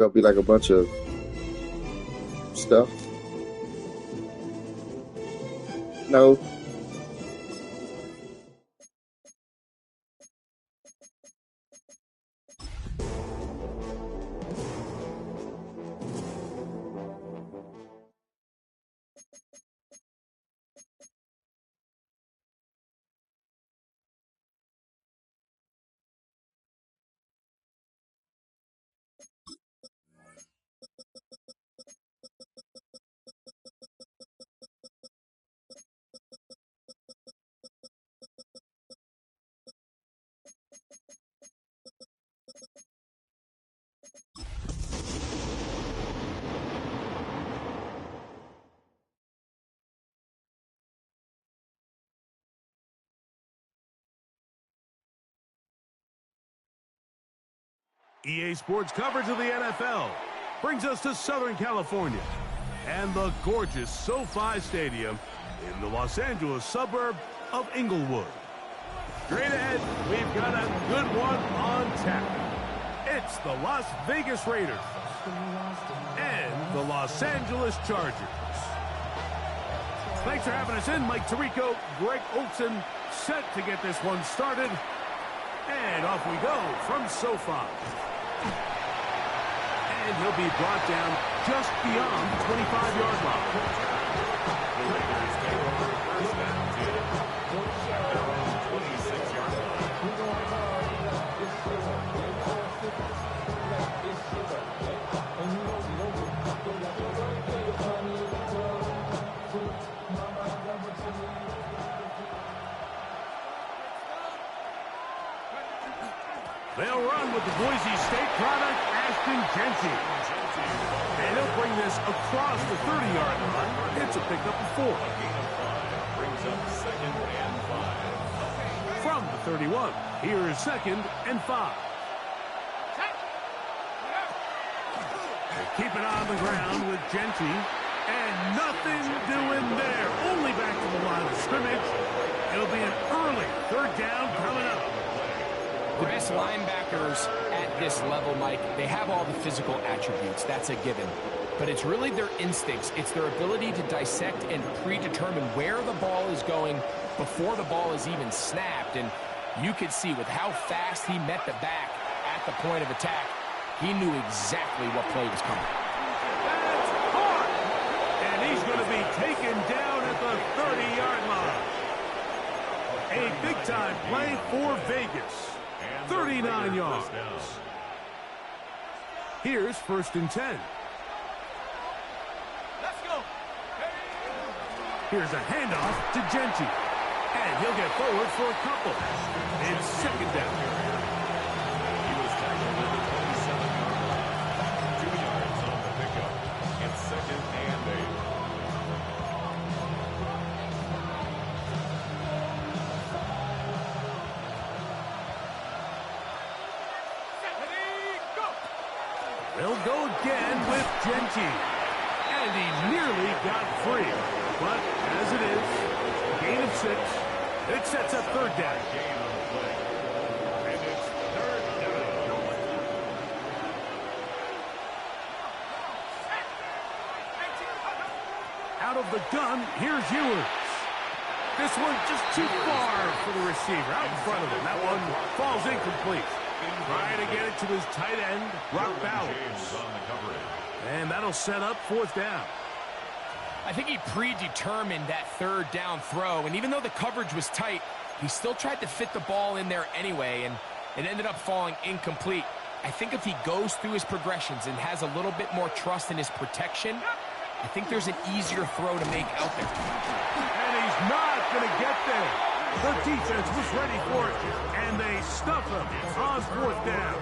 There'll be like a bunch of stuff. No. EA Sports coverage of the NFL brings us to Southern California and the gorgeous SoFi Stadium in the Los Angeles suburb of Inglewood. Straight ahead, we've got a good one on tap. It's the Las Vegas Raiders and the Los Angeles Chargers. Thanks for having us in. Mike Tirico, Greg Olson, set to get this one started. And off we go from SoFi. And he'll be brought down just beyond the 25-yard line. The Raiders take over first down at their own 26-yard They'll run with the Boise State product, Ashton Jeanty. And he'll bring this across the 30-yard line. It's a pickup of 4. Brings up 2nd and 5. From the 31, here is 2nd and 5. They keep it on the ground with Jeanty. And nothing doing there. Only back to the line of scrimmage. It'll be an early 3rd down coming up. The best linebackers at this level, Mike, they have all the physical attributes. That's a given. But it's really their instincts. It's their ability to dissect and predetermine where the ball is going before the ball is even snapped. And you could see with how fast he met the back at the point of attack, he knew exactly what play was coming. That's hard! And he's going to be taken down at the 30-yard line. A big-time play for Vegas. 39 yards. Here's 1st and 10. Let's go. Here's a handoff to Jeanty. And he'll get forward for a couple. It's 2nd down. He was tackled at the 27-yard line. 2 yards on the pickup. It's 2nd and 8. They'll go again with Jeanty. And he nearly got free. But as it is, a gain of 6. It sets up 3rd down. And it's 3rd down. Out of the gun, here's Ewers. This one just too far for the receiver. Out in front of him. That one falls incomplete. Trying to get it to his tight end, Brock Bowers. And that'll set up 4th down. I think he predetermined that 3rd down throw, and even though the coverage was tight, he still tried to fit the ball in there anyway, and it ended up falling incomplete. I think if he goes through his progressions and has a little bit more trust in his protection, I think there's an easier throw to make out there. And he's not going to get there. The defense was ready for it, and they stuff him on 4th down.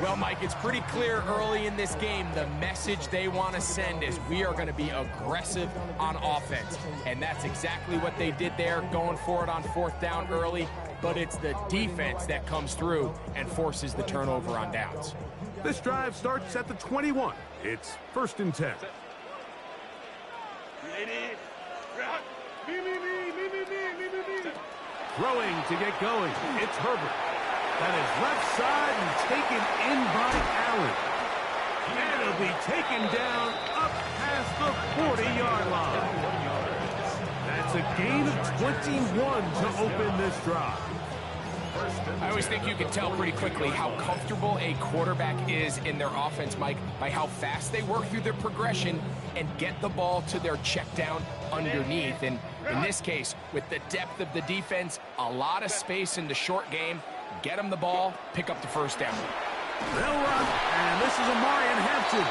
Well, Mike, it's pretty clear early in this game the message they want to send is we are going to be aggressive on offense. And that's exactly what they did there, going for it on 4th down early. But it's the defense that comes through and forces the turnover on downs. This drive starts at the 21. It's 1st and 10. Throwing to get going. It's Herbert. That is left side and taken in by Allen. be taken down up past the 40-yard line. That's a gain of 21 to open this drive. I always think you can tell pretty quickly how comfortable a quarterback is in their offense, Mike, by how fast they work through their progression and get the ball to their check down underneath. And in this case, with the depth of the defense, a lot of space in the short game, get them the ball, pick up the first down. They'll run, and this is Amarian Hampton.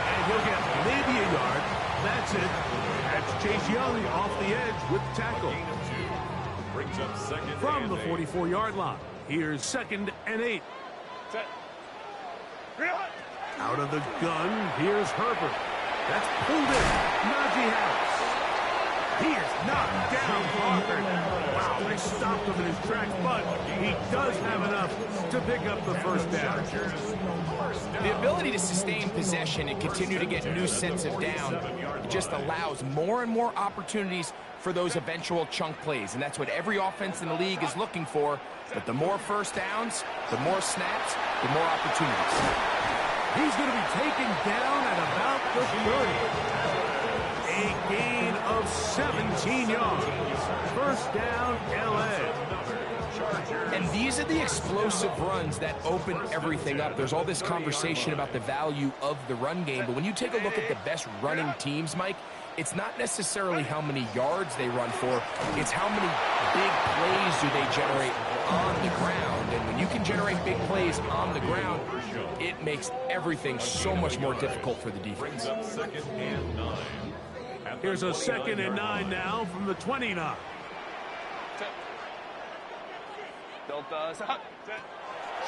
And he'll get maybe a yard. That's it. That's Chase Young off the edge with the tackle. From the 44-yard line, here's 2nd and 8. Out of the gun, here's Herbert. That's pulled in. Najee Harris. He is knocked down Crawford. Wow, they stopped him in his tracks, but he does have enough to pick up the first down. The ability to sustain possession and continue to get new sets of down, it just allows more and more opportunities for those eventual chunk plays, and that's what every offense in the league is looking for. But the more first downs, the more snaps, the more opportunities. He's going to be taken down at about the 30. A gain of 17 yards. First down, LA. And these are the explosive runs that open everything up. There's all this conversation about the value of the run game, but when you take a look at the best running teams, Mike, it's not necessarily how many yards they run for, it's how many big plays do they generate on the ground. And when you can generate big plays on the ground, it makes everything so much more difficult for the defense. Here's a 2nd and 9 now from the 29.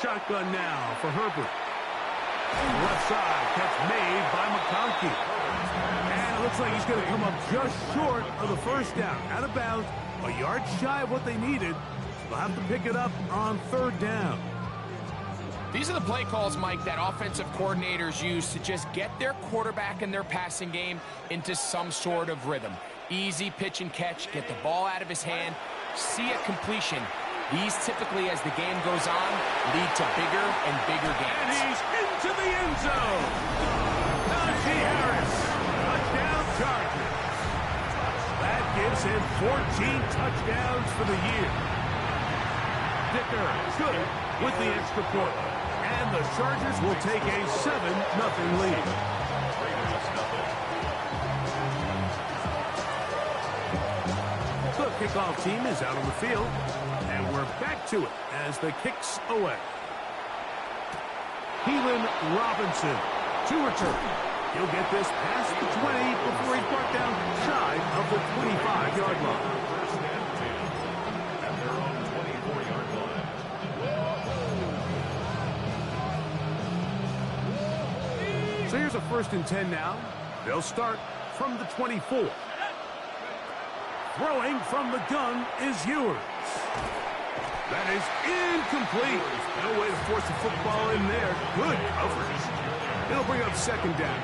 Shotgun now for Herbert. Left side, catch made by McConkey. And it looks like he's going to come up just short of the first down. Out of bounds, a yard shy of what they needed. They'll have to pick it up on 3rd down. These are the play calls, Mike, that offensive coordinators use to just get their quarterback and their passing game into some sort of rhythm. Easy pitch and catch, get the ball out of his hand, see a completion. These typically, as the game goes on, lead to bigger and bigger gains. And he's into the end zone. Najee Harris, touchdown Chargers. That gives him 14 touchdowns for the year. Dicker good with the extra point. And the Chargers will take a 7-0 lead. The kickoff team is out on the field. And we're back to it as the kick's away. Keelan Robinson to return. He'll get this past the 20 before he's brought down shy of the 25-yard line. So here's a 1st and 10 now. They'll start from the 24. Throwing from the gun is Ewers. That is incomplete. No way to force the football in there. Good coverage. It'll bring up 2nd down.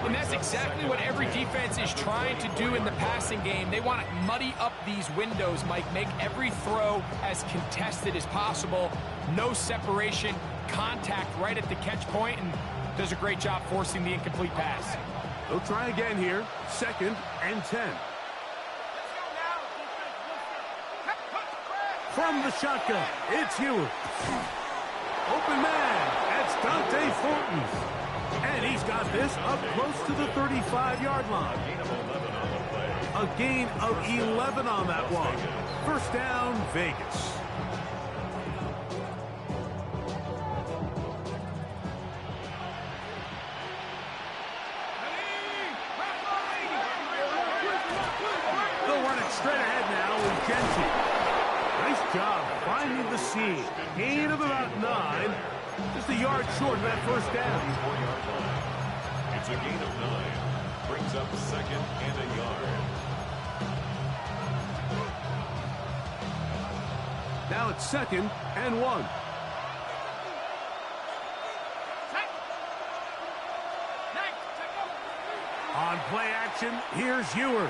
And that's exactly what every defense is trying to do in the passing game. They want to muddy up these windows, Mike, make every throw as contested as possible. No separation, contact right at the catch point, and does a great job forcing the incomplete pass. They'll try again here. 2nd and 10. From the shotgun, it's Ewers. Open man, that's Dante Thornton. And he's got this up close to the 35-yard line. A gain of 11 on that one. First down, Vegas. They'll run it straight ahead now with Genty. Nice job finding the seam. Gain of about 9. Just a yard short of that first down. It's a gain of 9. Brings up 2nd and a yard. Now it's 2nd and 1. On play action, here's Ewers.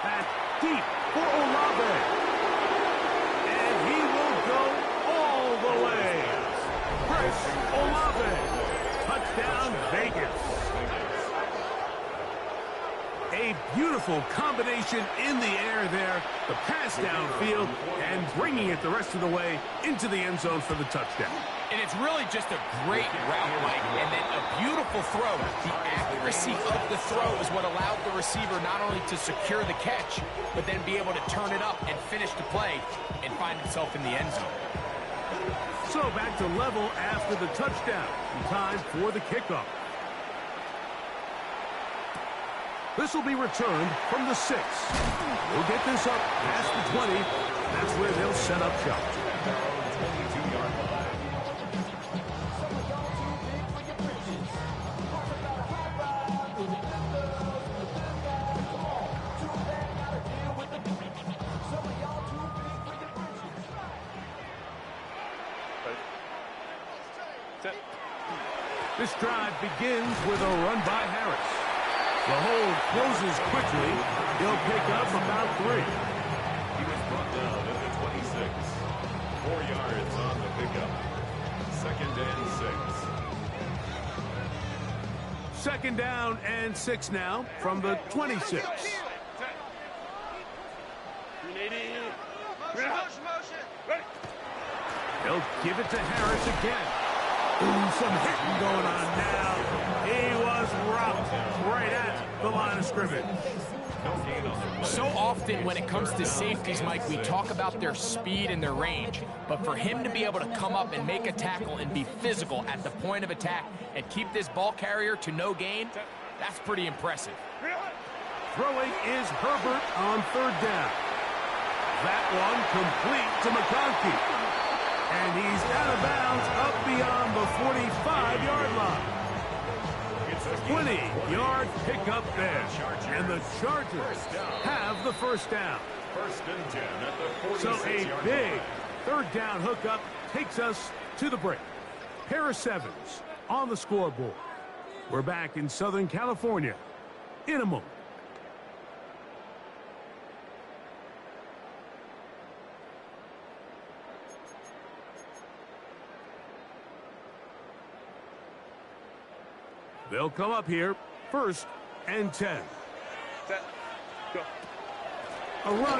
Back deep for Olave. And he will go all the way. Chris Olave. A beautiful combination in the air there. The pass downfield and bringing it the rest of the way into the end zone for the touchdown. And it's really just a great route, Mike, and then a beautiful throw. The accuracy of the throw is what allowed the receiver not only to secure the catch, but then be able to turn it up and finish the play and find himself in the end zone. So back to level after the touchdown. Time for the kickoff. This will be returned from the 6. We'll get this up past the 20. That's where they'll set up shop. 22-yard line. This drive begins with a run by Harris. The hold closes quickly. He'll pick up about 3. He was brought down at the 26. 4 yards on the pickup. 2nd and 6. 2nd down and 6 now from the 26. They'll give it to Harris again. Ooh, some hitting going on now. He was rocked right at the line of scrimmage. So often when it comes to safeties, Mike, we talk about their speed and their range. But for him to be able to come up and make a tackle and be physical at the point of attack and keep this ball carrier to no gain, that's pretty impressive. Throwing is Herbert on 3rd down. That one complete to McConkey. And he's out of bounds up beyond the 45-yard line. 20-yard pickup there. And the Chargers have the 1st down. 1st and 10 at the 46. So a big 3rd down hookup takes us to the break. Harris Evans on the scoreboard. We're back in Southern California in a moment. They'll come up here, 1st and 10. Set. Go. A run.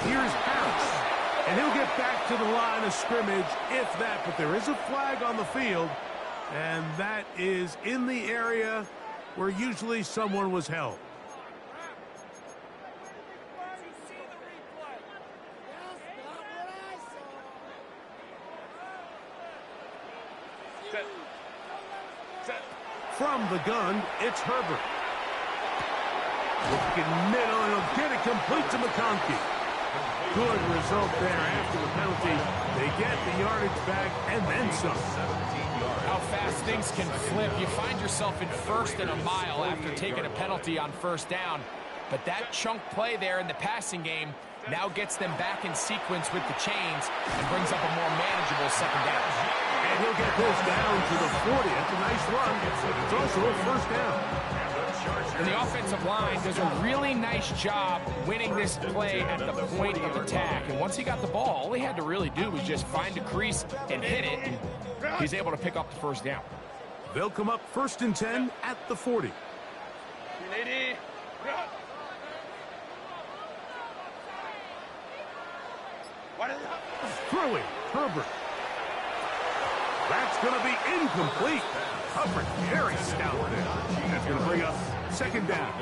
Here's Harris. And he'll get back to the line of scrimmage, if that. But there is a flag on the field, and that is in the area where usually someone was held. Set. Set. From the gun, it's Herbert. Looking middle, and he'll get it complete to McConkey. Good result there after the penalty. They get the yardage back and then some. How fast things can flip. You find yourself in 1st and a mile after taking a penalty on 1st down. But that chunk play there in the passing game now gets them back in sequence with the chains and brings up a more manageable 2nd down. And he'll get this down to the 40. That's a nice run. It's also a 1st down. And the offensive line does a really nice job winning this play at the point of attack. And once he got the ball, all he had to really do was just find a crease and hit it. And he's able to pick up the 1st down. They'll come up 1st and 10 at the 40. Throwing, Herbert. That's going to be incomplete. Hubbard very stout there. That's going to bring up 2nd down.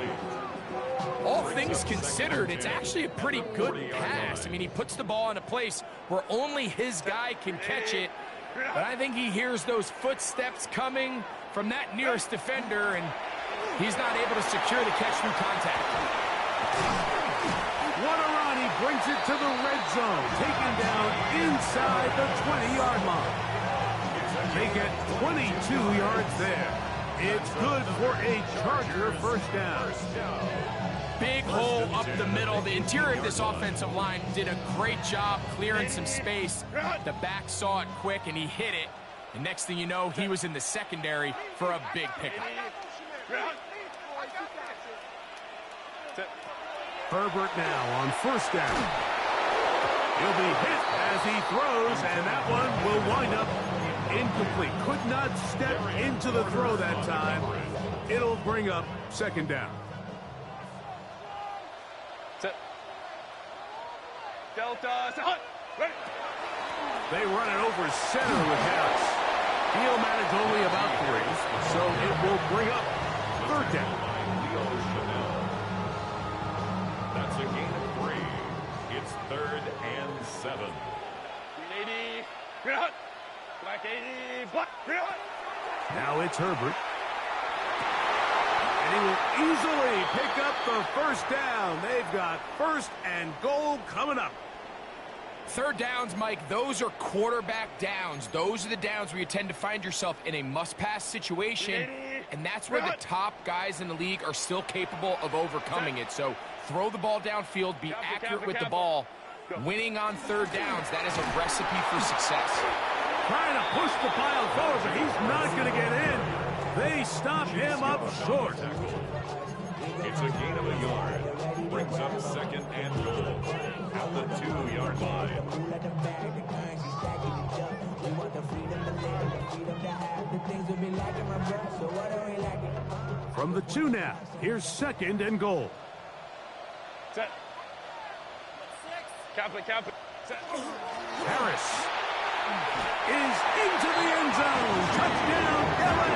All things considered, it's actually a pretty good pass. I mean, he puts the ball in a place where only his guy can catch it. But I think he hears those footsteps coming from that nearest defender, and he's not able to secure the catch through contact. What a run. He brings it to the red zone. Taken down inside the 20-yard line. They get 22 yards there. It's good for a Charger 1st down. Big hole up the middle. The interior of this offensive line did a great job clearing some space. The back saw it quick, and he hit it. And next thing you know, he was in the secondary for a big pickup. Herbert now on 1st down. He'll be hit as he throws, and that one will wind up incomplete. Could not step into the throw that time. It'll bring up 2nd down. Delta. Hut. Ready. They run it over center with Harris. He'll manage only about 3, so it will bring up 3rd down. Leo Chanel. That's a gain of 3. It's 3rd and 7. Green 80. Green hut. Black 80. Black. Green hut. Now it's Herbert. And he will easily pick up the 1st down. They've got 1st and goal coming up. 3rd downs, Mike, those are quarterback downs. Those are the downs where you tend to find yourself in a must-pass situation, and that's where the top guys in the league are still capable of overcoming it. So throw the ball downfield, be accurate with the ball. Winning on 3rd downs, that is a recipe for success. Trying to push the pile forward, but he's not going to get in. They stop him up short. It's a gain of a yard. Brings up 2nd and goal at the 2-yard line. From the 2 now, here's 2nd and goal. Set. Kaplan. Set. Harris is into the end zone. Touchdown, LA.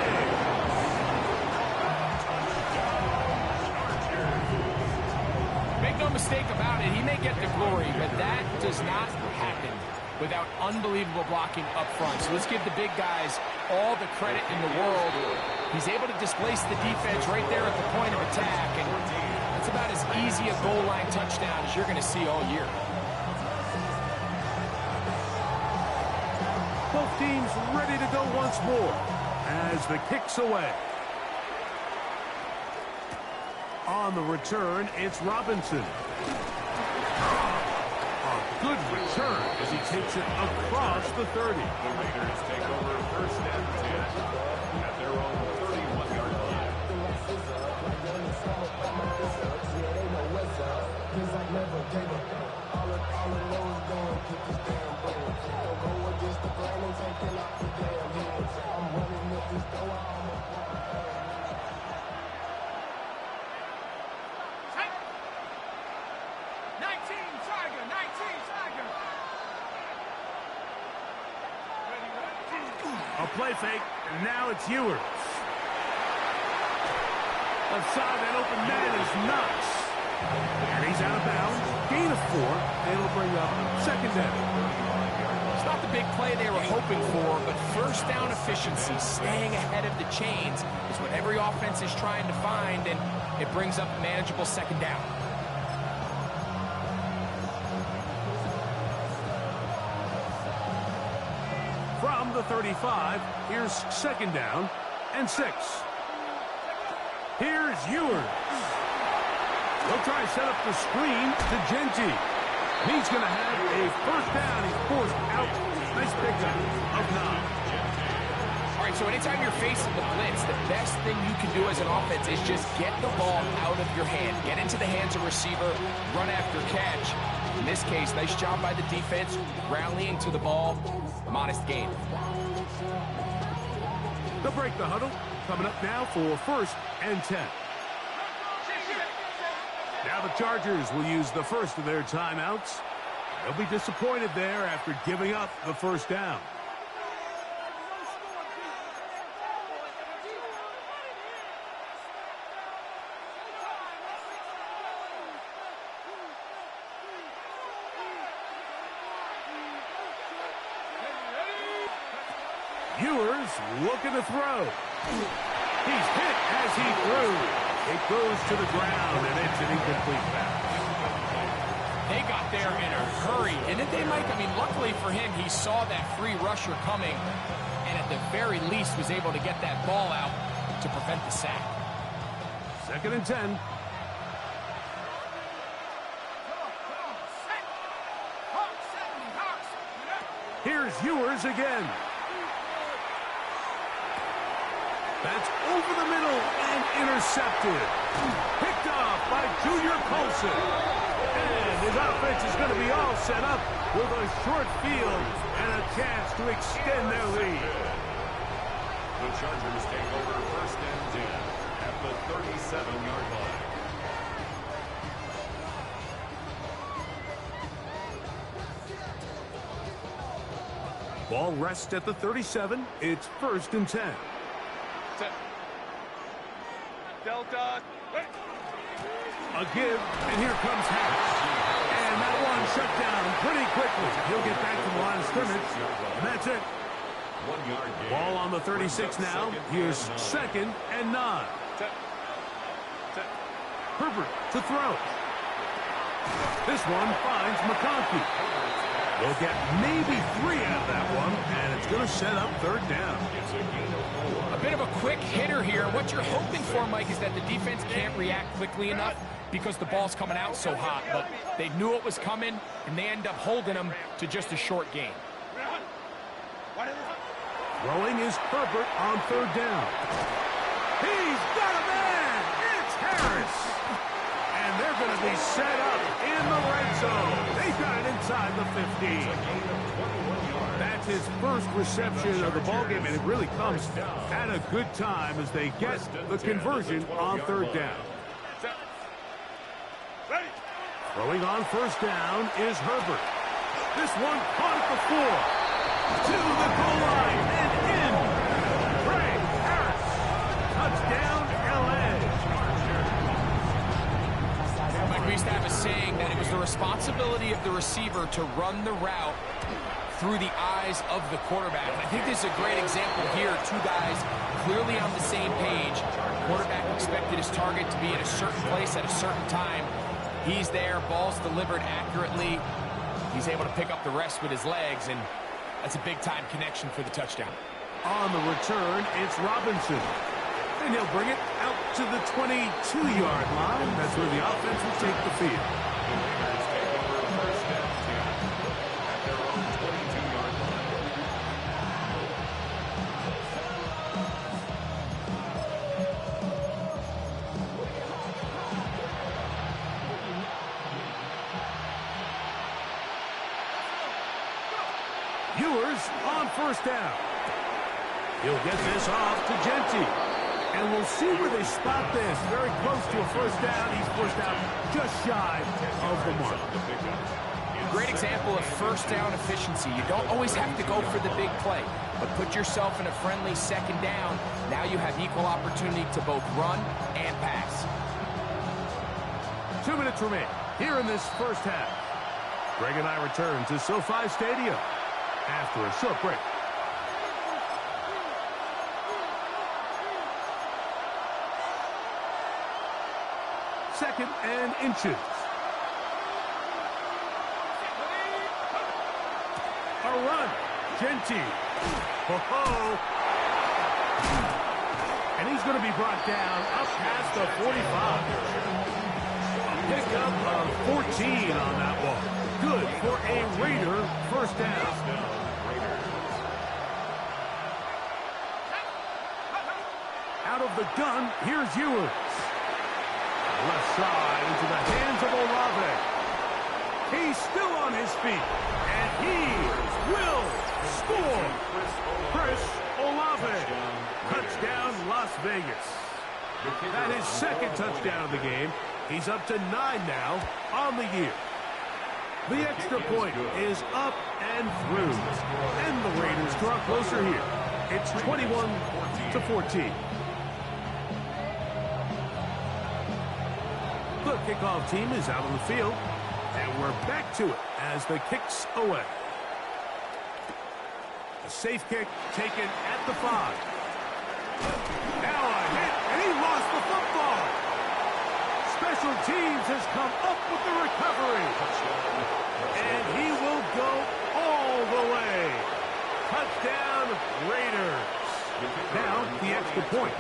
Make no mistake about it, he may get the glory, but that does not happen without unbelievable blocking up front. So let's give the big guys all the credit in the world. He's able to displace the defense right there at the point of attack, and that's about as easy a goal line touchdown as you're going to see all year. Both teams ready to go once more as the kick's away. On the return, it's Robinson. A good return as he takes it across the 30. The Raiders take over 1st and 10 at their own 31-yard line. A play fake, and now it's Ewers. Left side, that open man is Knox. And he's out of bounds. Gain of 4. It'll bring up 2nd down. It's not the big play they were hoping for, but 1st down efficiency, staying ahead of the chains, is what every offense is trying to find, and it brings up a manageable 2nd down. From the 35, here's 2nd down and 6. Here's Ewers. He'll try to set up the screen to Genty. He's going to have a 1st down. He's forced out. Nice pickup of 9. All right, so anytime you're facing the blitz, the best thing you can do as an offense is just get the ball out of your hand. Get into the hands of receiver, run after catch. In this case, nice job by the defense, rallying to the ball. Modest gain. They'll break the huddle. Coming up now for 1st and 10. Now the Chargers will use the 1st of their timeouts. They'll be disappointed there after giving up the 1st down. Ewers looking to throw. He's hit as he threw. It goes to the ground, and it's an incomplete pass. They got there in a hurry, didn't they, Mike? I mean, luckily for him, he saw that free rusher coming, and at the very least was able to get that ball out to prevent the sack. 2nd and 10. Here's Ewers again. That's over the middle and intercepted. Picked off by Junior Colson. And his offense is going to be all set up with a short field and a chance to extend their lead. The Chargers take over 1st and 10 at the 37-yard line. Ball rests at the 37. It's 1st and 10. Set. Delta. Hey. A give, and here comes Harris. And that one shut down pretty quickly. He'll get back to the line of scrimmage, and that's it. 1 yard gain. Ball on the 36 now. Here's 2nd and 9. Set. Set. Herbert to throw. This one finds McConkey. They'll get maybe 3 out of that one, and it's going to set up 3rd down. A bit of a quick hitter here. What you're hoping for, Mike, is that the defense can't react quickly enough because the ball's coming out so hot. But they knew it was coming, and they end up holding them to just a short gain. Throwing is Herbert on 3rd down. He's got a man! It's Harris! And they're going to be set up in the red zone. They got it inside the 15. That's his first reception of the ballgame, and it really comes at a good time as they get the conversion on 3rd down. Ready. Throwing on 1st down is Herbert. This one caught at the 4. To the goal line and in. Trey Harris. Touchdown, L.A. Mike, we used to have a saying that it was the responsibility of the receiver to run the route through the eyes of the quarterback. And I think this is a great example here. 2 guys clearly on the same page. Quarterback expected his target to be in a certain place at a certain time. He's there, ball's delivered accurately. He's able to pick up the rest with his legs, and that's a big-time connection for the touchdown. On the return, it's Robinson. And he'll bring it out to the 22-yard line. That's where the offense will take the field. Ewers on 1st down. He'll get this off to Genty. And we'll see where they spot this. Very close to a 1st down. He's forced out just shy of the mark. Great example of 1st down efficiency. You don't always have to go for the big play, but put yourself in a friendly 2nd down. Now you have equal opportunity to both run and pass. 2 minutes remain here in this 1st half. Greg and I return to SoFi Stadium after a short break. Second and inches. A run. Genty. Ho-ho. And he's going to be brought down up past the 45. A pickup of 14 on that one. Good for a Raider 1st down. Out of the gun, here's Ewers. Left side into the hands of Olave. He's still on his feet, and he will score. Chris Olave. Touchdown, Las Vegas. That is 2nd touchdown of the game. He's up to 9 now on the year. The extra point is up and through, and the Raiders draw closer here. It's 21-14. The kickoff team is out on the field, and we're back to it as the kick's away. A safe kick taken at the 5. Now a hit, and he lost the football. Special teams has come up with the recovery. And he will go all the way. Touchdown, Raiders. Now the extra point.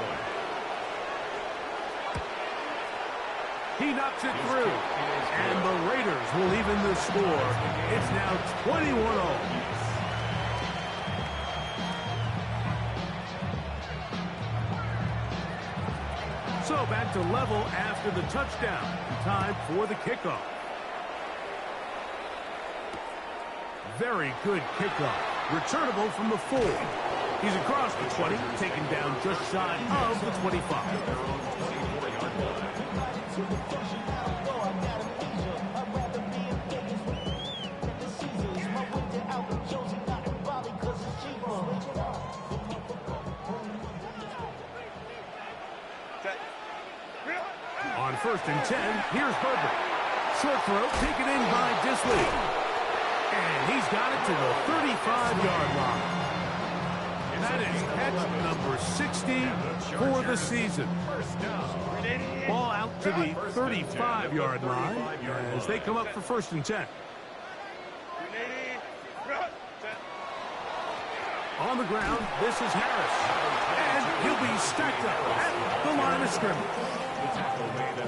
He knocks it through, and the Raiders will even the score. It's now 21-all. So back to level after the touchdown. Time for the kickoff. Very good kickoff. Returnable from the 4. He's across the 20, taken down just shy of the 25. first and 10. Here's Herbert. Short throw taken in by Disley. And he's got it to the 35-yard line. That is catch number 60 for the season. Ball out to the 35-yard line as they come up for first and 10. On the ground, this is Harris. And he'll be stacked up at the line of scrimmage.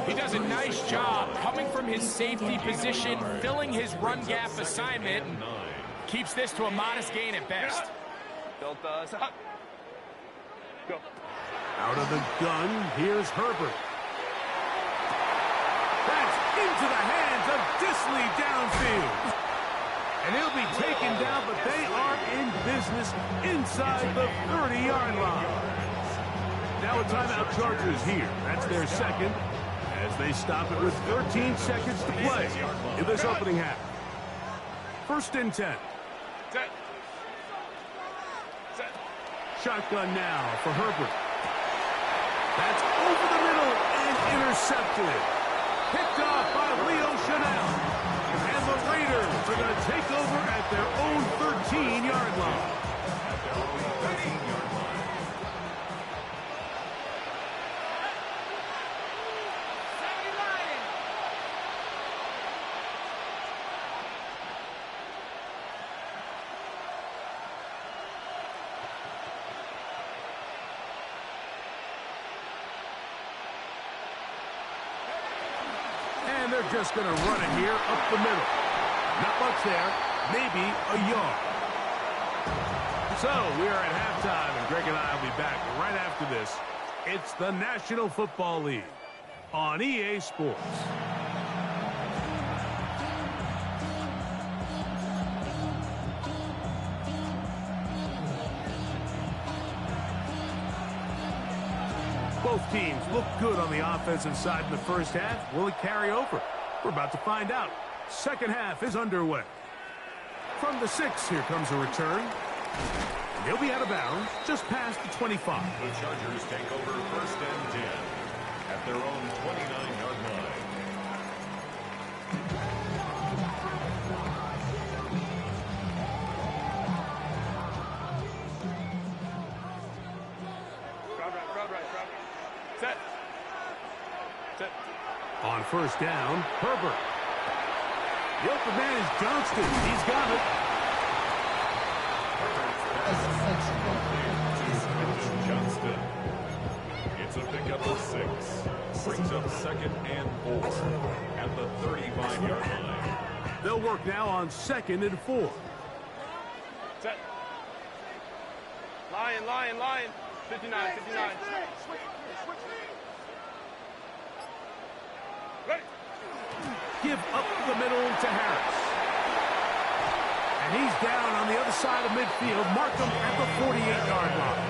He does a nice job coming from his safety position, filling his run gap assignment, and keeps this to a modest gain at best. Go. Out of the gun, here's Herbert. That's into the hands of Disley downfield. And he'll be taken down, but they are in business inside the 30-yard line. Now a timeout, Chargers here. That's their second as they stop it with 13 seconds to play in this opening half. First and 10. Set. Set. Shotgun now for Herbert. That's over the middle and intercepted. Picked off by Leo Chanel. And the Raiders are going to take over at their own 13-yard line. And they're just going to run it here up the middle. Not much there, maybe a yard. So we are at halftime, and Greg and I will be back right after this. It's the National Football League on EA Sports. Both teams look good on the offensive side in the first half. Will it carry over? We're about to find out. Second half is underway. From the 6, here comes a return. And he'll be out of bounds just past the 25. The Chargers take over first and 10 at their own 29-yard line. Right. Set. Set. On first down, Herbert. The open man is Johnston. He's got it. Johnston. It's a pickup of 6. Brings up second and 4 at the 35-yard line. They'll work now on second and 4. Set. Lion. 59. Ready. Give up the middle to Harris. And he's down on the other side of midfield. Markham at the 48-yard line.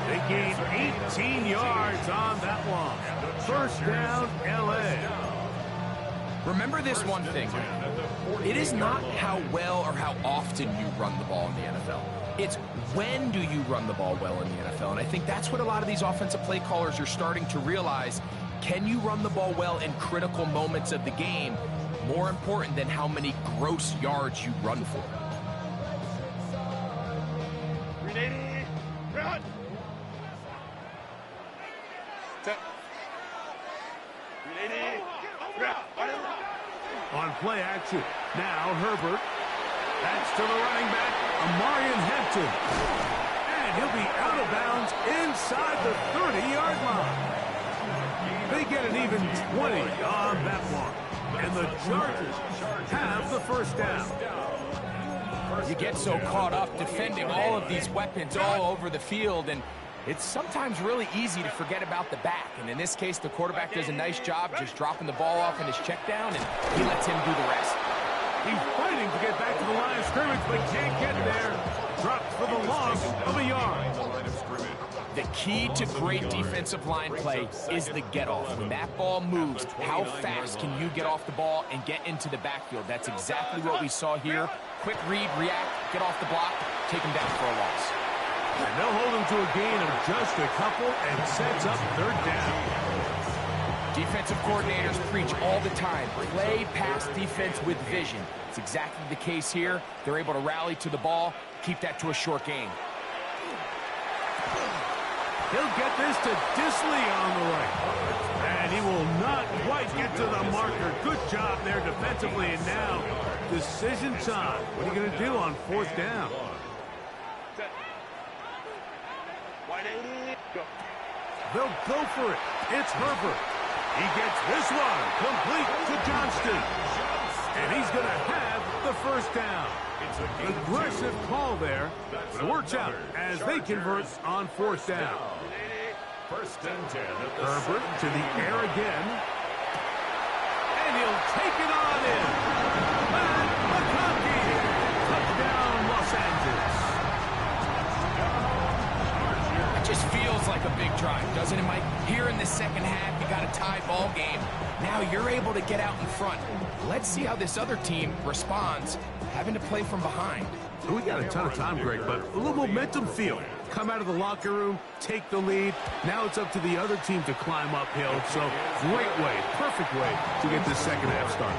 They gained 18 yards on that one. First down, L.A. Remember this one thing. It is not how well or how often you run the ball in the NFL. It's when do you run the ball well in the NFL. And I think that's what a lot of these offensive play callers are starting to realize. Can you run the ball well in critical moments of the game? More important than how many gross yards you run for. 380. Run. Set. 380. Run. On play action. Now Herbert. That's to the running back, Amarian Hampton. And he'll be out of bounds inside the 30-yard line. They get an even 20 on that one. And the Chargers have the first down. You get so caught up defending all of these weapons all over the field, and it's sometimes really easy to forget about the back. And in this case, the quarterback does a nice job just dropping the ball off in his check down, and he lets him do the rest. He's fighting to get back to the line of scrimmage, but can't get there. Dropped for the loss of a yard. The key to great defensive line play is the get-off. When that ball moves, how fast can you get off the ball and get into the backfield? That's exactly what we saw here. Quick read, react, get off the block, take him down for a loss. And they'll hold him to a gain of just a couple and sets up third down. Defensive coordinators preach all the time, play pass defense with vision. It's exactly the case here. They're able to rally to the ball, keep that to a short gain. He'll get this to Dissly on the right. And he will not quite get to the marker. Good job there defensively. And now, decision time. What are you going to do on 4th down? Wide 80. Go. They'll go for it. It's Herbert. He gets this one complete to Johnston. And he's going to have the 1st down. Aggressive call there, but it works out as they convert on 4th down. 1st and 10. Herbert to the air again. And he'll take it on in. Matt McConkey. Touchdown, Los Angeles. It just feels like a big drive, doesn't it, Mike? Here in the second half, you got a tie ball game. Now you're able to get out in front. Let's see how this other team responds, having to play from behind. We got a ton of time, Greg, but a little momentum feel. Come out of the locker room, take the lead. Now it's up to the other team to climb uphill. So great way, perfect way to get this second half started.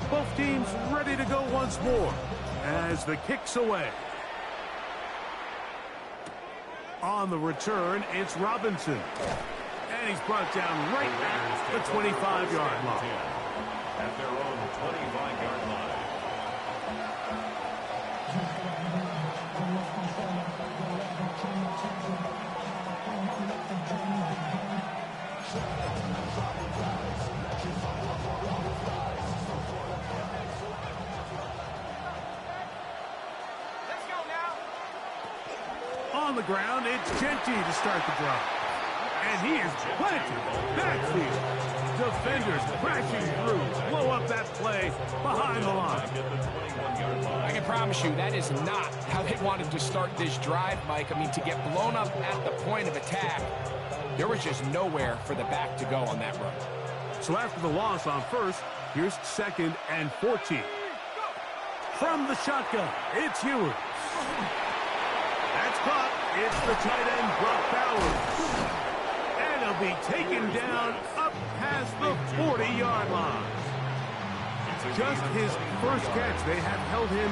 Both teams ready to go once more as the kick's away. On the return, it's Robinson. And he's brought down right at the 25-yard line. At their own 25-yard line. On the ground, it's Genty to start the drive. And he is planted backfield. Defenders crashing through. Blow up that play behind the line. I can promise you that is not how they wanted to start this drive, Mike. I mean, to get blown up at the point of attack, there was just nowhere for the back to go on that run. So after the loss on 1st, here's 2nd and 14. From the shotgun, it's Ewers. That's caught. It's the tight end, Brock Bowers. And he'll be taken down up past the 40-yard line. Just his first catch. They have held him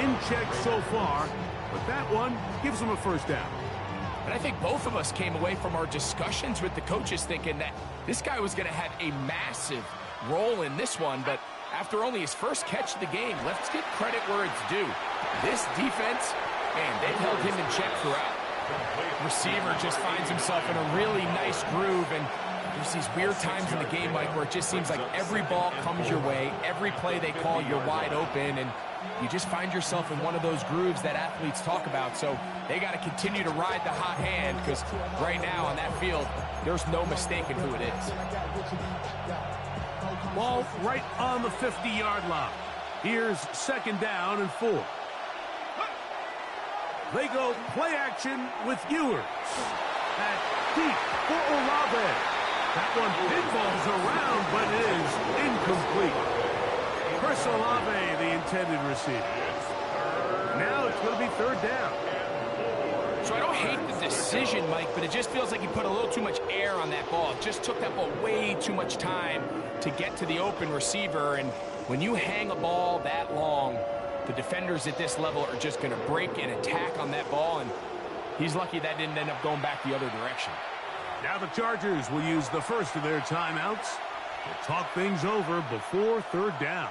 in check so far, but that one gives him a 1st down. But I think both of us came away from our discussions with the coaches thinking that this guy was going to have a massive role in this one, but after only his first catch of the game, let's give credit where it's due. This defense, man, they've held him in check throughout. Receiver just finds himself in a really nice groove, and there's these weird times in the game, Mike, where it just seems like every ball comes your way, every play they call, you're wide open, and you just find yourself in one of those grooves that athletes talk about. So they got to continue to ride the hot hand, because right now on that field, there's no mistaking who it is. Ball right on the 50-yard line. Here's 2nd down and 4. They go play action with Ewers. At deep for Olave. That one pinballs around, but it is incomplete. Chris Olave, the intended receiver. Now it's going to be 3rd down. So I don't hate the decision, Mike, but it just feels like he put a little too much air on that ball. It just took that ball way too much time to get to the open receiver. And when you hang a ball that long, the defenders at this level are just going to break and attack on that ball, and he's lucky that didn't end up going back the other direction. Now the Chargers will use the first of their timeouts to talk things over before 3rd down.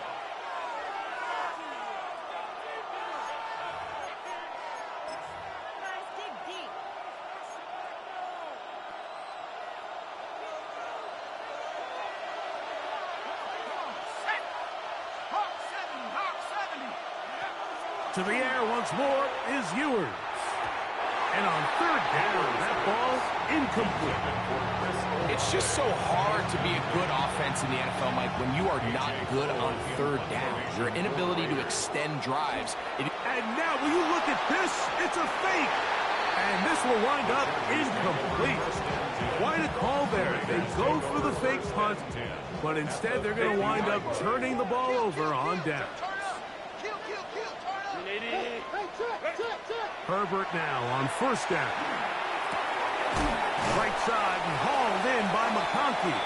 To the air once more is Ewers. And on 3rd down, that ball's incomplete. It's just so hard to be a good offense in the NFL, Mike, when you are not good on 3rd down. Your inability to extend drives. And now, will you look at this? It's a fake. And this will wind up incomplete. Quite a call there. They go for the fake punt, but instead they're going to wind up turning the ball over on downs. Herbert now on first down. Right side and hauled in by McConkey.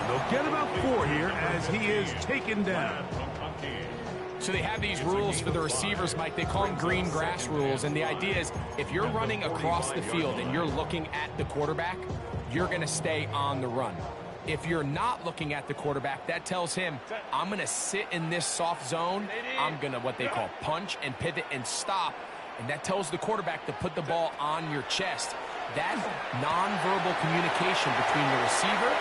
They'll get about 4 here as he is taken down. So they have these rules for the receivers, Mike. They call them green grass rules. And the idea is if you're running across the field and you're looking at the quarterback, you're going to stay on the run. If you're not looking at the quarterback, that tells him, I'm going to sit in this soft zone. I'm going to what they call punch and pivot and stop. And that tells the quarterback to put the ball on your chest. That nonverbal communication between the receiver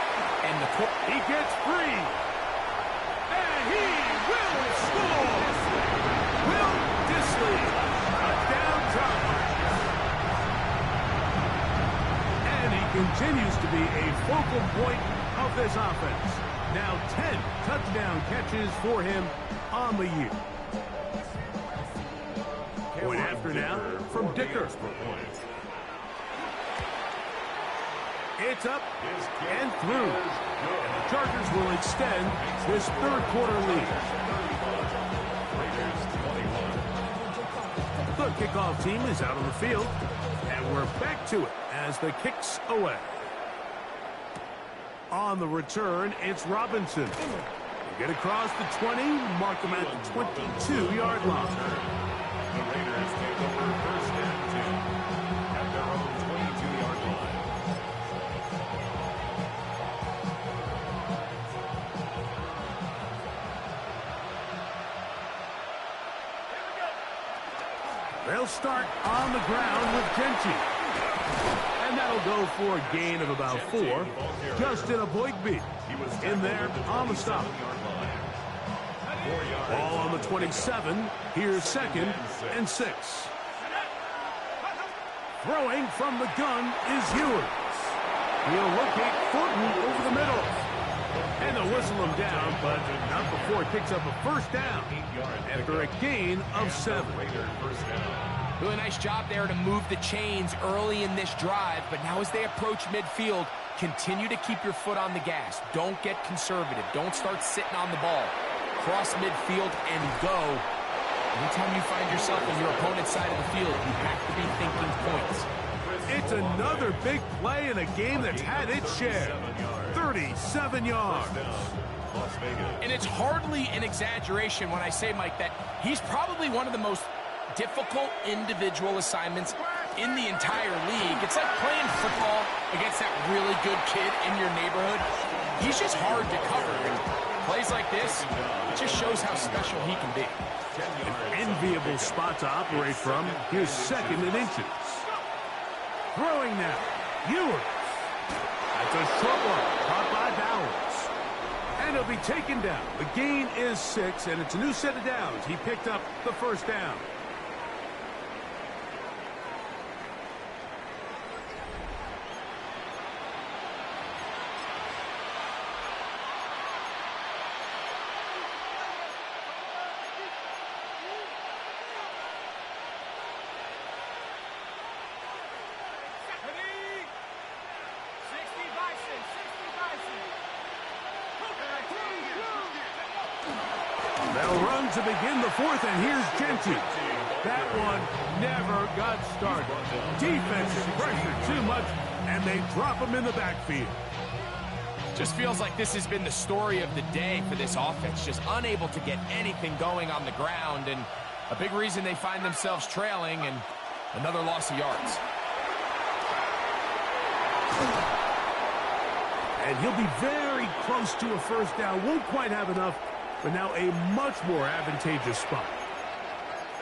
and the quarterback. He gets free. And he will score. Will Dissly. Touchdown Chargers. And he continues to be a focal point of this offense. Now 10 touchdown catches for him on the year. Point after now from Dicker. It's up and through. And the Chargers will extend this third quarter lead. The kickoff team is out on the field, and we're back to it as the kick's away. On the return, it's Robinson. Get across the 20, mark them at the 22-yard line. The Raiders take over first and 10 at their own 22-yard line. They'll start on the ground with Genty. And that'll go for a gain of about 4. Justin Aboigbe in there on the stop. Ball on the 27. Here's second and 6. Throwing from the gun is Ewers. He'll locate Thornton over the middle. And they'll whistle him down, but not before he picks up a first down after a gain of 7. Really nice job there to move the chains early in this drive, but now as they approach midfield, continue to keep your foot on the gas. Don't get conservative. Don't start sitting on the ball. Cross midfield and go. Anytime you find yourself on your opponent's side of the field, you have to be thinking points. It's another big play in a game that's had its share. 37 yards. And it's hardly an exaggeration when I say, Mike, that he's probably one of the most difficult individual assignments in the entire league. It's like playing football against that really good kid in your neighborhood. He's just hard to cover. And plays like this, it just shows how special he can be. An enviable spot to operate from. Here's second and inches. Throwing now. Ewers. That's a short one. Caught by Bowers. And he'll be taken down. The gain is 6, and it's a new set of downs. He picked up the first down. They'll run to begin the fourth, and here's Genty. That one never got started. Defensive pressure too much, and they drop him in the backfield. Just feels like this has been the story of the day for this offense. Just unable to get anything going on the ground, and a big reason they find themselves trailing, and another loss of yards. And he'll be very close to a first down. Won't quite have enough, but now a much more advantageous spot.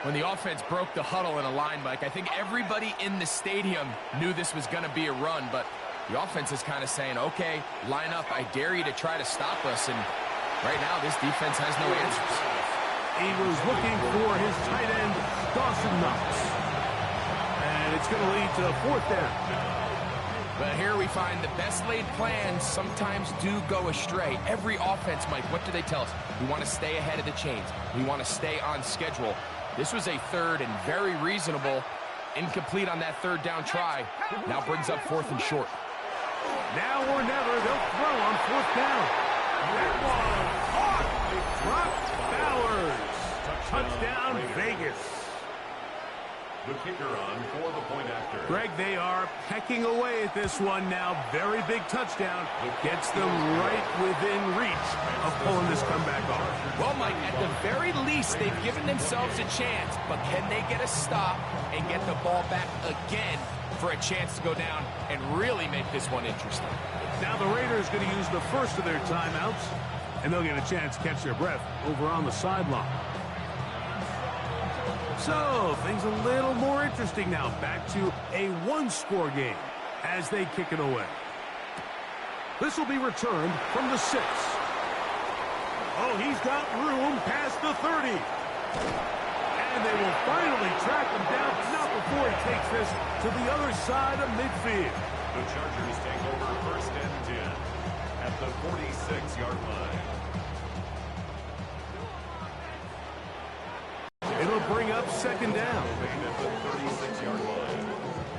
When the offense broke the huddle in a line, Mike, I think everybody in the stadium knew this was going to be a run, but the offense is kind of saying, okay, line up. I dare you to try to stop us, and right now this defense has no answers. He was looking for his tight end, Dawson Knox. And it's going to lead to a fourth down. But here we find the best laid plans sometimes do go astray. Every offense, Mike, what do they tell us? We want to stay ahead of the chains. We want to stay on schedule. This was a third and very reasonable Incomplete on that third down try. Now brings up 4th and short. Now or never, they'll throw on 4th down. That one caught. Dropped Bowers. Touchdown, Vegas. The kicker on for the point after. Greg, they are pecking away at this one now. Very big touchdown. Gets them right within reach of pulling this comeback off. Well, Mike, at the very least, they've given themselves a chance. But can they get a stop and get the ball back again for a chance to go down and really make this one interesting? Now the Raiders going to use the first of their timeouts, and they'll get a chance to catch their breath over on the sideline. So, things a little more interesting now. Back to a one-score game as they kick it away. This will be returned from the 6. Oh, he's got room past the 30. And they will finally track him down, not before he takes this to the other side of midfield. The Chargers take over 1st and 10 at the 46-yard line. It'll bring up 2nd down. At the 36-yard line.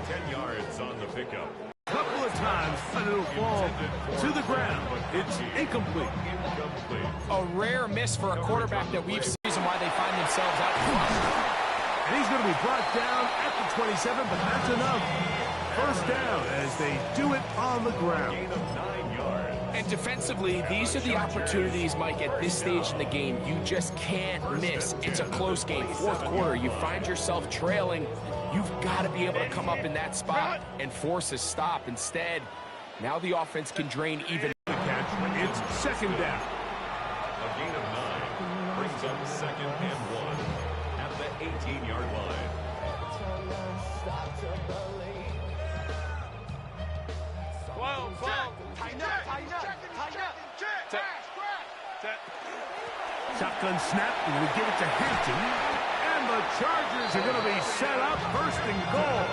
10 yards on the pickup. Couple of times, and it'll fall to the ground. It's incomplete. A rare miss for a quarterback that we've seen why they find themselves out front. And he's going to be brought down at the 27, but that's enough. 1st down as they do it on the ground. Gain of 9 yards. And defensively, these are the opportunities, Mike, at this stage in the game you just can't miss. It's a close game. 4th quarter, you find yourself trailing. You've got to be able to come up in that spot and force a stop. Instead, now the offense can drain even. It's 2nd down. A gain of 9 brings up 2nd and 1 at the 18-yard line. Shotgun snap, and we give it to Hampton. And the Chargers are going to be set up 1st and goal.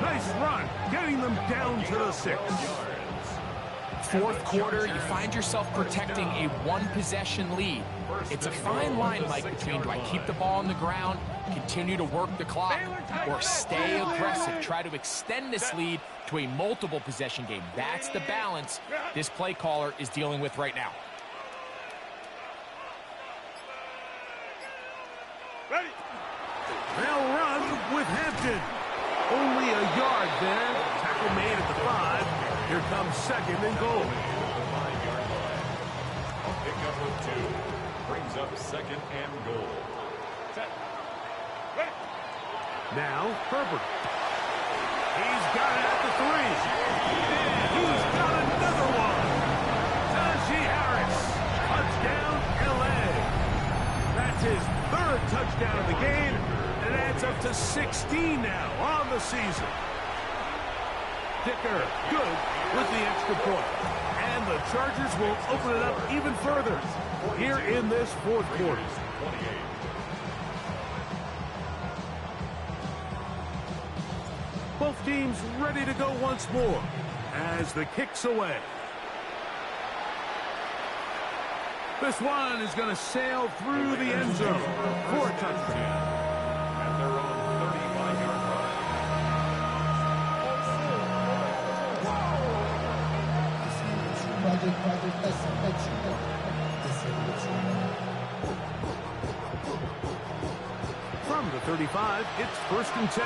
Nice run, getting them down to the 6. 4th quarter, you find yourself protecting a one-possession lead. It's a fine line, Mike, between do I keep the ball on the ground, continue to work the clock, or stay aggressive, try to extend this lead to a multiple possession game. That's the balance this play caller is dealing with right now. Ready. They'll run with Hampton. Only a yard there. Tackle made at the 5. Here comes 2nd and goal. 5-yard line. A pickup of 2 brings up 2nd and goal. Now Herbert. He's got it at the 3. And he's got another one. Najee Harris. Touchdown, LA. That's his 3rd touchdown of the game. And it adds up to 16 now on the season. Dicker, good with the extra point. And the Chargers will open it up even further here in this 4th quarter. Both teams ready to go once more as the kick's away. This one is going to sail through the end zone for a touchdown. At their own 35-yard line. From the 35, it's 1st and 10.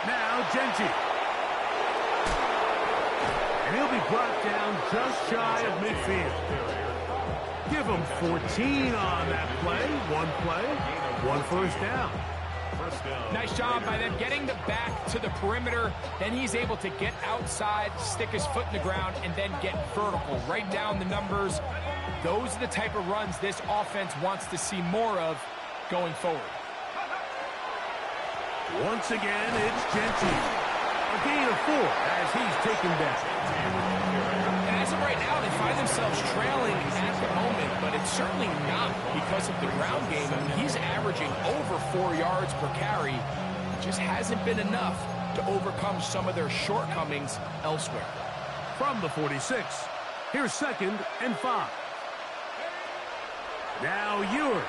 Now Genty. And he'll be brought down just shy of midfield. Give him 14 on that play. 1 first down. Nice job by them getting the back to the perimeter. Then he's able to get outside, stick his foot in the ground, and then get vertical. Right down the numbers. Those are the type of runs this offense wants to see more of going forward. Once again, it's Genty. A gain of 4 as he's taken down. And as of right now, they find themselves trailing at the moment, but it's certainly not because of the ground game. I mean, he's averaging over 4 yards per carry. It just hasn't been enough to overcome some of their shortcomings elsewhere. From the 46, here's 2nd and 5. Now Ewers.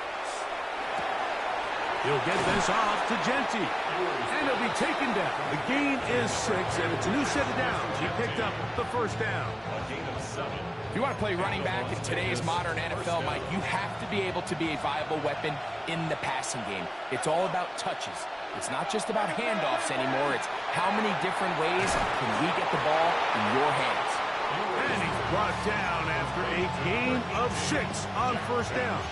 He'll get this off to Genty. And he'll be taken down. The gain is 6, and it's a new set of downs. He picked up the first down. A gain of 7. If you want to play running back in today's modern NFL, Mike, you have to be able to be a viable weapon in the passing game. It's all about touches. It's not just about handoffs anymore. It's how many different ways can we get the ball in your hands. And he's brought down after a gain of 6 on first down.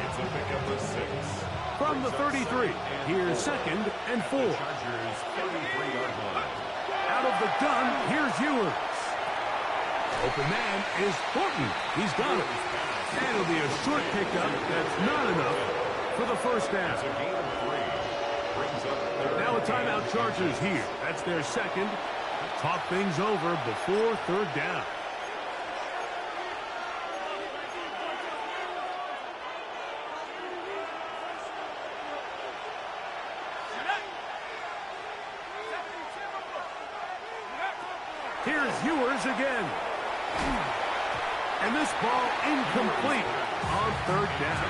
It's a pickup of 6. From the 33, here's 2nd and 4. Chargers 33-yard line. Out of the gun, here's Ewers. Open man is Thornton. He's got it. And it'll be a short pickup that's not enough for the first down. It's a gain of 3. Brings up third. Now a timeout Chargers here. That's their second. Talk things over before third down. Here's Ewers again. And this ball incomplete on third down.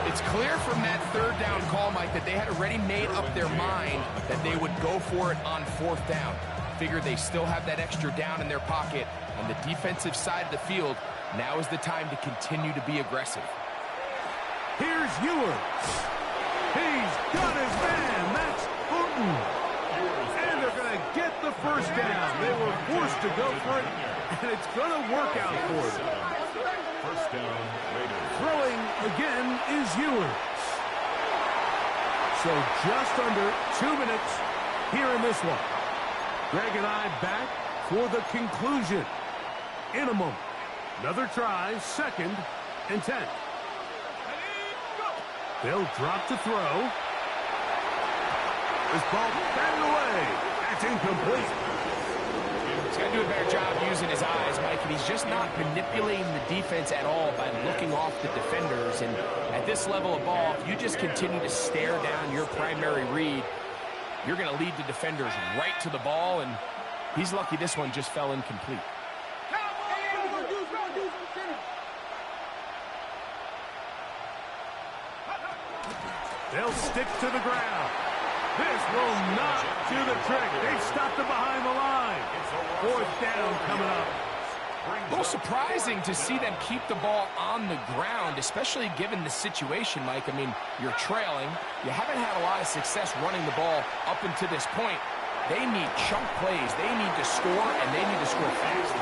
It's clear from that third down call, Mike, that they had already made up their mind that they would go for it on fourth down. Figure they still have that extra down in their pocket on the defensive side of the field. Now is the time to continue to be aggressive. Here's Ewers. He's got his man. That's Thornton. And they're going to get the first down. They were forced to go for it, and it's going to work out for them. First down, Raiders. Throwing again is Ewers. So just under 2 minutes here in this one. Greg and I back for the conclusion in a moment. Another try, 2nd and 10. They'll drop to throw. This ball batted away. That's incomplete. He's got to do a better job using his eyes, Mike, and he's just not manipulating the defense at all by looking off the defenders. And at this level of ball, if you just continue to stare down your primary read, you're going to lead the defenders right to the ball, and he's lucky this one just fell incomplete. They'll stick to the ground. This will not do the trick. They've stopped it behind the line. Fourth down coming up. A little surprising to see them keep the ball on the ground, especially given the situation, Mike. I mean, you're trailing. You haven't had a lot of success running the ball up until this point. They need chunk plays. They need to score, and they need to score fast.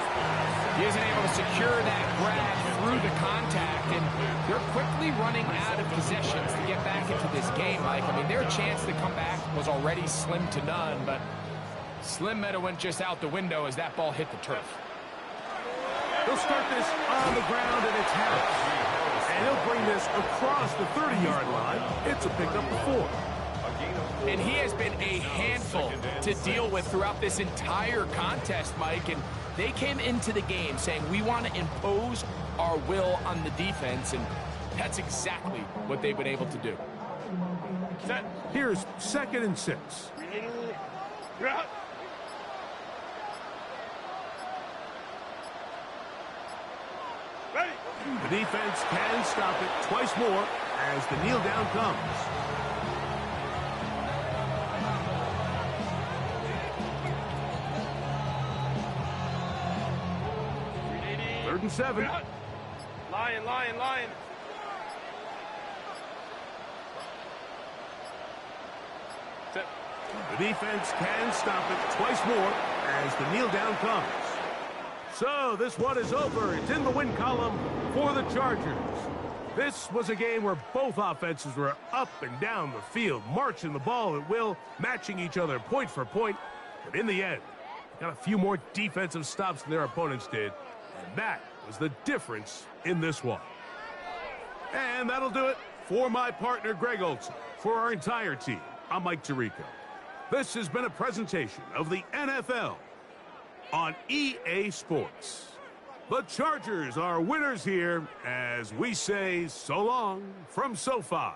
He isn't able to secure that grab through the contact, and they're quickly running out of possessions to get back into this game, Mike. I mean, their chance to come back was already slim to none, but Slim Meadow went just out the window as that ball hit the turf. They'll start this on the ground, and it's Harris. And he'll bring this across the 30-yard line. It's a pickup of 4. And he has been a handful to deal with throughout this entire contest, Mike. And they came into the game saying, we want to impose our will on the defense. And that's exactly what they've been able to do. Set. Here's 2nd and 6. Ready. The defense can stop it twice more as the kneel down comes. Third and 7. Lion. Set. The defense can stop it twice more as the kneel down comes. So this one is over. It's in the win column for the Chargers. This was a game where both offenses were up and down the field, marching the ball at will, matching each other point for point. But in the end, got a few more defensive stops than their opponents did. And that was the difference in this one. And that'll do it for my partner, Greg Olson. For our entire team, I'm Mike Tirico. This has been a presentation of the NFL on EA Sports. The Chargers are winners here as we say so long from SoFi.